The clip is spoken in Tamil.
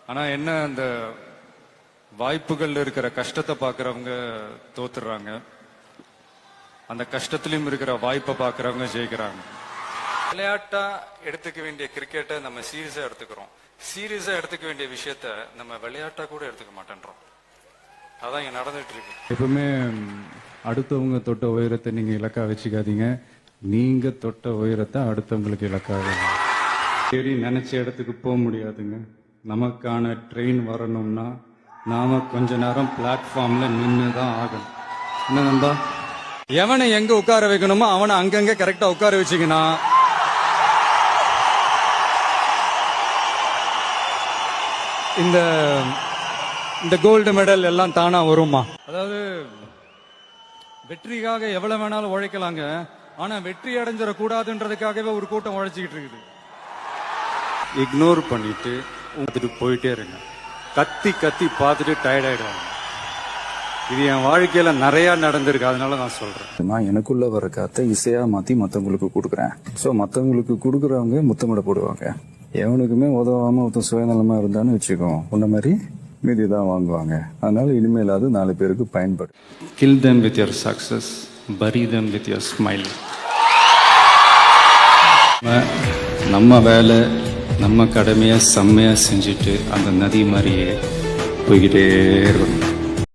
ஆனா என்ன, அந்த வாய்ப்புகள் இருக்கிற கஷ்டத்தை பாக்குறவங்க தோத்துறாங்க, அந்த கஷ்டத்திலும் இருக்கிற வாய்ப்பை பாக்குறவங்க ஜெயிக்கிறாங்க. விளையாட்டா எடுத்துக்க வேண்டிய கிரிக்கெட்டை நம்ம சீரியஸா எடுத்துக்கிறோம், சீரியஸா எடுத்துக்க வேண்டிய விஷயத்த நம்ம விளையாட்டா கூட எடுத்துக்க மாட்டேன்றோம். அதான் இங்க நடந்துட்டு இருக்கு. எப்பவுமே அடுத்தவங்க தொட்ட உயரத்தை நீங்க இலக்கா வச்சுக்காதீங்க, நீங்க தொட்ட உயரத்தை அடுத்தவங்களுக்கு இலக்காக. சரி, நினைச்ச இடத்துக்கு போக முடியாதுங்க. நமக்கான ட்ரெயின் வரணும்னா நாம கொஞ்ச நேரம் பிளாட்ஃபார்ம்ல நின்று தான் ஆகணும். என்ன நண்பா, எவனை எங்க உட்கார வைக்கணுமோ அவனை அங்கங்க கரெக்டா உட்கார வச்சுக்கனா இந்த கோல்டு மெடல் எல்லாம் தானா வருமா? அதாவது வெற்றிக்காக எவ்வளவு வேணாலும் உழைக்கலாங்க, ஆனா வெற்றி அடைஞ்சிட கூடாதுன்றதுக்காகவே ஒரு கூட்டம் உழைச்சிக்கிட்டு இருக்குது. இக்னோர் பண்ணிட்டு போயிட்டே இருங்க. கத்தி கத்தி பார்த்துட்டு டயர்ட் ஆயிடுவாங்க. இது என் வாழ்க்கையில நிறைய நடந்திருக்கு, அதனால நான் சொல்றேன். நான் எனக்குள்ள வர காத்த இசையா மாத்தி மத்தவங்களுக்கு கொடுக்குறேன். சோ மத்தவங்களுக்கு கொடுக்குறவங்க முத்தமிட போடுவாங்க. எவனுக்குமே உதவாம ஒருத்தன் சுயநலமா இருந்தான்னு வச்சுக்கோ, உன்ன மாதிரி மீதி தான் வாங்குவாங்க. அதனால இனிமேலாவது 4 பேருக்கு பயன்படும். Kill them with your success, bury them with your smile. நம்ம வேலை நம்ம கடமையை செம்மையா செஞ்சுட்டு அந்த நதி மாதிரியே போய்கிட்டே இருக்கணும்.